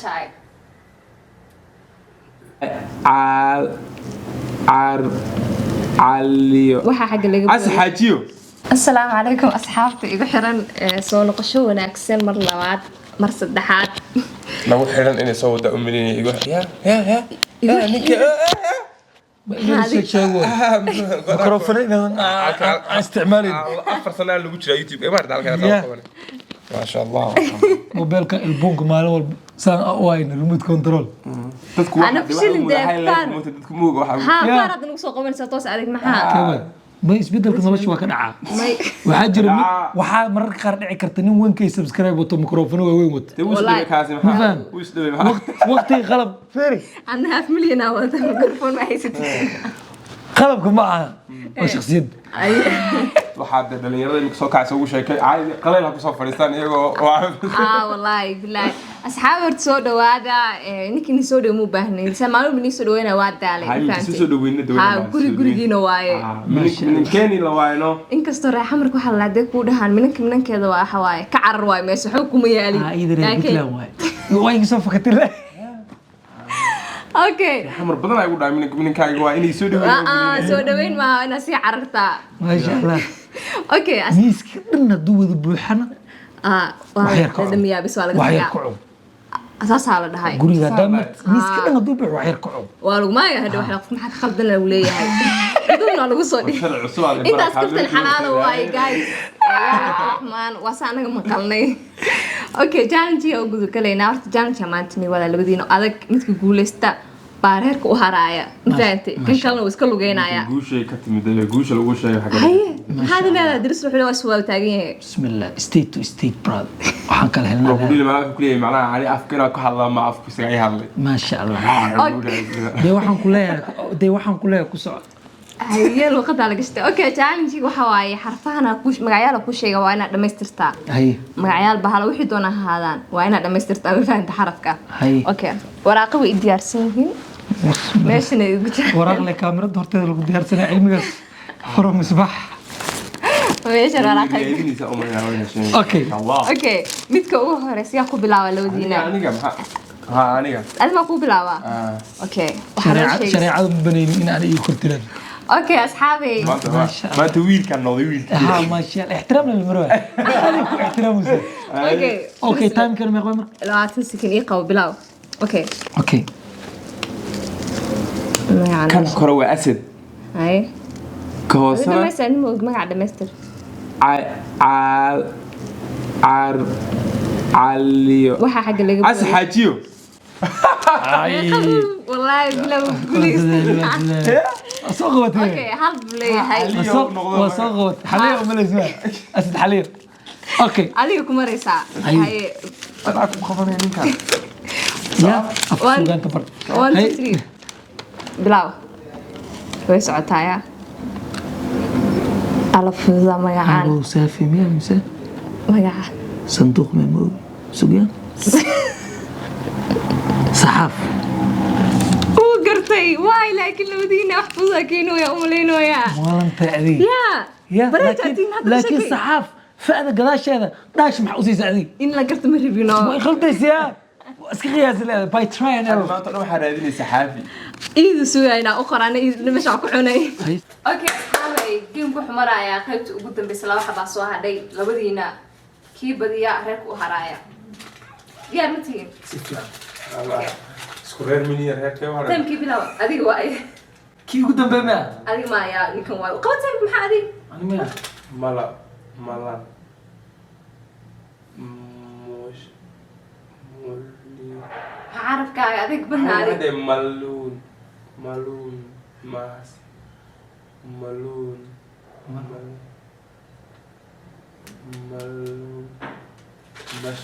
jeceshahay عليو waxa xagga laga أصحاجيو السلام عليكم أصحابتي igu xiran soo noqosho wanaagsan mar labaad mar saddexaad لو حيران إني سووا دا أمني يقول يا نيك ميكروفونين استعمالي أفر سنة اللي قلت يوتيوب إيه ما أردت على ما شاء الله موبايلك البونك ماله سان واين ريموت كنترول أنا فشل دافان ها فارد نقصو قبل ستوس عليك محا كمان ما يسبدل كنا مش واقع دعاء وحاجر وحا مرة قار دعي كرتنين وين كي سبسكرايب وتو ميكروفون وين وت والله كاسم وقتي غلب فيري أنا هاف مليون أول ميكروفون ما حيستي قلبكم معها وشخصيا waxaa dhalinyarada imika soo kacay ugu sheekay caadi qaleel ha ku soo fadhiistaan iyagoo wallahi billahi asxaabta soo dhawaada ninkii soo dhaw mu baahnay samaalo bini soo dhaweena waa daalay faanti soo dhaweena gurigiina waaye minkeeni la waayno inkastoo raaxa markuu xalaade ku dhahan minankeeda waa xawaaye ka carar waay meesha xog kuma yaali laakiin way soo fakatay okay xamar badan ay ugu dhaay minankaaga waa inay soo dhaweeyaan soo dhaweyn ma ina si cararta ma sha Allah okay miiska dhanna duwada buuxana waa damiya bis waa laga tagaa asaas la dhahay guriga damar miiska dhanna duu buux wax yar ku cub waa lagu maayo hada wax laqad maxaa khaldan lagu leeyahay daduna lagu soo dhig intaas kaftan xalaalo waay guys man wasaanaga maqalnay okay challenge oo gudu kaleena horta challenge maanta ni wala labadiina adag midka guuleysta baareerka u haraaya intaanti kan kalena iska lugeynaya guushay ka timid guusha lagu sheegay xagaa hada leedahay diris wuxuu waa su'aal taagan yahay bismillah state to state proud waxaan kala helnaa kulli ma ku leeyahay macnaha ali afkana ku hadla ma afku isaga hadlay ma sha Allah waxaan ku leeyahay ku socod هي الوقت على قشطة أوكي challenge وحواي حرفها كوش مقعيال كوش شيء وأنا دمسترتا هي مقعيال بحاله وحي دونا هذان وأنا دمسترتا بفهم تحرفك هي أوكي وراقب إديار سنين ماشي نقول وراق لك كاميرا دورت لو ديار سنة علمي حرام مصباح ماشي وراقب أوكي أوكي متك أوه رأسي أكو بلاوة لو دينا أنا أنا ما أكو بلاوة أوكي شريعة بنين إن أنا يخرت لنا اوكي اصحابي ما تويل كان نويل ما شاء الله احترام للمروه احترام وزي اوكي تايم كان مقام لا تنسكن يقوا بلاو اوكي كان كروه اسد هاي كوسه ما يسال ما قاعد مستر عليو waxa xagga laga asxaajiyo والله بلا قولي صغوت اوكي حرب لي هاي وصغوت حليب ولا اسمها اسد حليب اوكي عليكم مريسا هاي انا مخفضين كان يا افسوق انت برد 1 2 3 بلاو way socotaaya alafada magacaan ابو سافي ميا مسا magaca صندوق ميمو سوقيا صحاف قرتي واي لكن لو دينا احفظها كينو يا أملينو يا والله انت عذيب يا لكن صحاف فأنا قلاش هذا داش محوسي سعدي إن لا قرت مريبينو ما يخلطيس يا اسكي قياس باي تراي انا ما تروح حراديني صحافي إيدو سوينا أخرى أنا لمش عقحوني أوكي أصحابي جيم كحمرايا قيبت قدام بسلا واحد عصوها دي لبدينا كي بديا ركو هرايا يا متين سكرير مني هيك وهذا تم كيف لا أديك واي كي قدام بما أديك ما يا نكون واي قوة تم محا أديك انا ما ملا مش عارف كاي أديك بنا أديك هذا ملون ماس ملون مش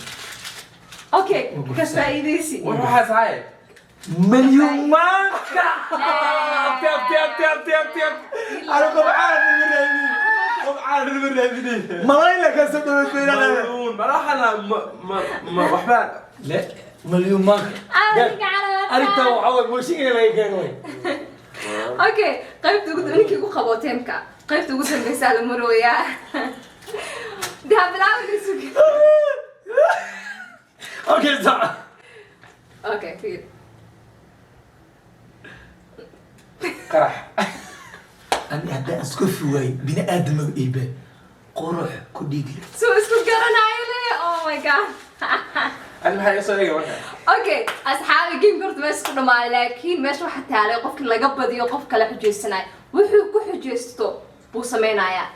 أوكي كسايديسي وروح صحيح مليون ماركة تياب أنا قبعان المرابين ملايين لك أسدوا ملون بروح أنا ما وحبان لا مليون ماركة أديك على أنت وعوض موشيني لا يكانوي أوكي قيبت قدام إنك يكون خبوتينك قيبت قدام بيسال مرويا ده بلاوي سوق اوكي صح okay fiir qarax ani hadda isku fuway bini aadam oo iibe qorox ku dhigi soo isku garanayo le oh my god ani maxay soo eegay marka okay asxaabi game korta meesha ku dhamaaday laakiin meesha waxa taalay qofkii laga badiyo qof kale xujeysanay wuxuu ku xujeysto buu sameynayaa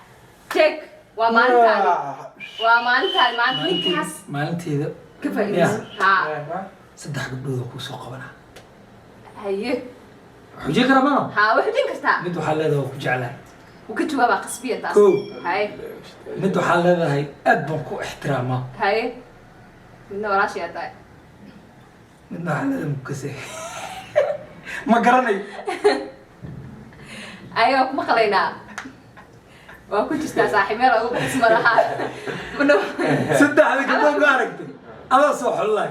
check waa maalintaadi maanta ninkaas maalinteeda ka faa'iideyso ha saddex gabdhood oo ku soo qabana haye xujey karamano ha wax din kartaa mid waxaa leedahay ku jeclahay وكنت جوابها قصبية تاس كو. هاي mid waxaa leedahay aad baan ku ixtiraamaa هاي من وراش يا تاي midna waxaa leedahay mukase ma garanay أيوة ما خلينا وكنت صاحبي لا أقول اسمه لها منو saddexda gabdhood ma aragtay adaa soo xollay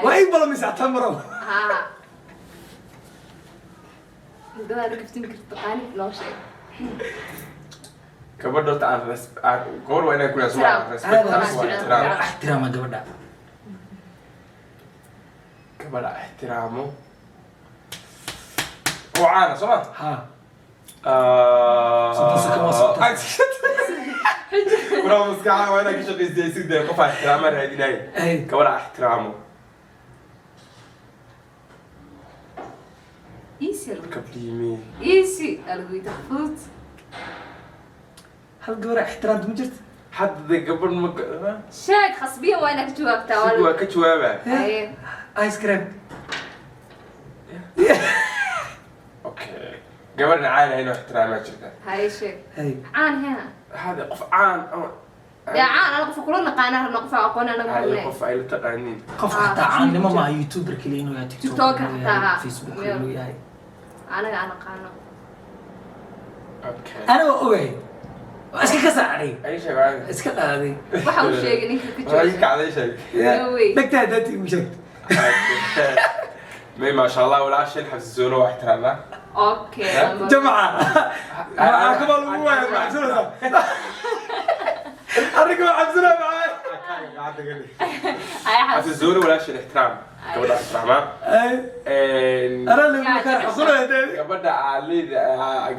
waa in badan misacta maro ها ده أنا كنت يمكن تقاني لا شيء gabadha aan gabadh waa inay ku leeyahay respect ixtiraama gabadha gabadha ixtiraamo oo caana soo ma ha Bro, maskaxda waa inay ka shaqeysay sidii qof ixtiraama raadinay gabadha ixtiraamo إيسي kabliimi إيسي ألوي تفوت hal gabadha ixtiraamta ma jirta hadda gabadh ma شاك خصبية وينك جواب si تاول waa ka jawaabaa هاي ice cream okay gabadhna caana inuu ixtiraamaa jirta هاي شيء hay عان هنا hada qof caan يا عان أنا قف كلنا قانا نقف أقونا أنا hada بقول qof ay la taqaaniin qof xataa caannimo ma youtuber kaliya inuu yahay tiktok TikToker xataa. facebook inuu yahay أنا قانا okay ana waa ogay waa iska ka saaray ay sheegay iska qaaday وحاول شيء إنك ay كتير kacday sheeg No way. dhegta haddaad igu sheegto may ma sha Allah wala shay xasuuno wax ixtiraamna أوكي jamaca maxaa kaba lagu waaya maxsuulada arriga waa cabsana macay أي حد xasuuno wala shay ixtiraam gabadha ixtiraama ana lagu kar xasuulada gabadha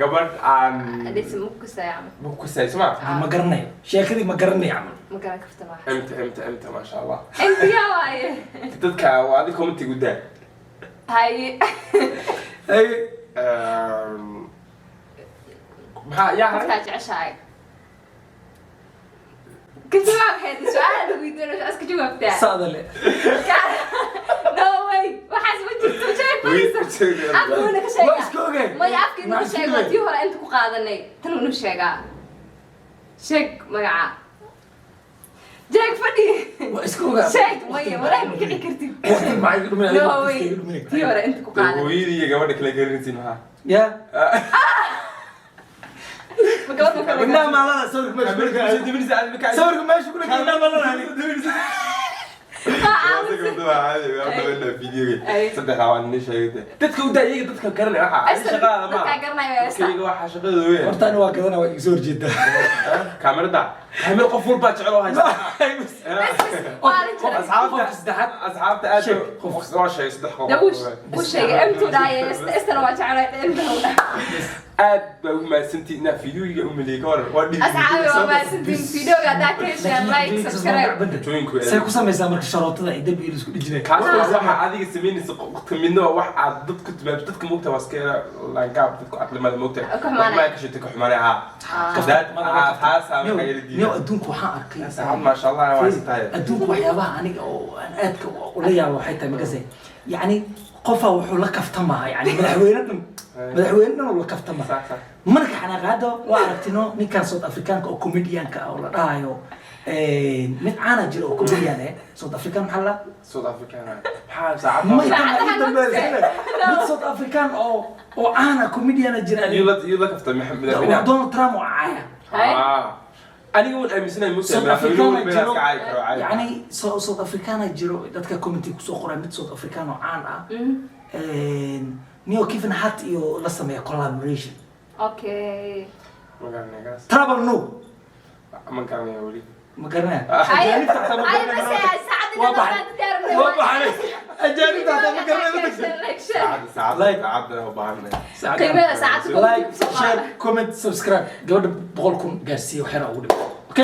gabadh aan ليس مكسة يا عم ku saysma ma garanayo sheekadii ma garanayo camal مكان كفتة واحد imta ma sha Allah أنت يا واي dadka waa adiga comment gudaa هاي ay maxaa yaa hay محتاج عشاء كنت معك هذا سؤال اللي يدور أسك جواب بتاع saada le نو واي وحاسب وجهك شايف كويس أبغى هناك waa iska شيء ogay ما يعرفك إنه شيء ودي هو أنت كقاعدني تنو نشيء شيك مقع جاك فدي waa iska ogaa شيك مية ولا يمكن كرتي waqti maxay igu dhuminaya نو waqti واي igu dhuminaya تي ورا أنت كقاعدني hooyadii iyo gabadha kala garanaysiin maxaa ya مقعد inaa مكان maalada sawirka meesha ku dhigay sawirka meesha ku dhigay inaa maalada dadka u daa iyaga dadka garanay waxa shaqada ma kaliya waxa shaqada weeyaan horta ani waa gadana waa igu soo horjeedaa kaamirada kaamir qof walba jecel oo haysta asxaabta aad qof soo sheegay saddex qof دبوش وش شيء أنتوا داية استنوا وجعوا أنتوا aad baa u mahadsantihiin inaa fiidiyooyiga u maleega hor waa dhigi أصحابي وما سنتين فيديو قاعد كيش لايك سبسكرايب jooyinku say ku samaysaa marka sharootada ay dambi isku dhijinay kaas waxa adiga sameynaysa midna waa wax aad dadku timaad dadka moogta waa iska laangaab dadku aqlimada moogta ma ka shitay ku xumaanay ha dad taas aan ka yeelidii niyo adduunku waxaan arkay saxan ma sha Allah waa tahay adduunku waxyaabaha aniga oo aan aadka ula yaabo waxay tahay magase yacni qofa wuxuu la kaftamaa yani madaxweyne dhan uu la kaftamaa sax sax marka xanaaqaada waa aragtino ninkan South Africaanka oo comedianka oo la dhahayo mid caana jiro oo comedian South African maxaa la South Africa ha saacad ma mid South African oo caana comedian jira yula kafta Maxamed Donald Trump oo caaya aniga waan aaminsanahay Musa South madaxweynuhu African meelaha ka caay karo caay yani South African jiro dadka comedy ku soo qoray mid South African oo caan ah Neo Kevin Hart iyo la sameeyo collaboration أوكي magaanaagaas travel no ma garanaya wali ma garanaa أي بس يا سعد واضح. أجانب هذا ما قرر ساعد لايك شير كومنت سبسكرايب قبل بقولكم قاسي وحرا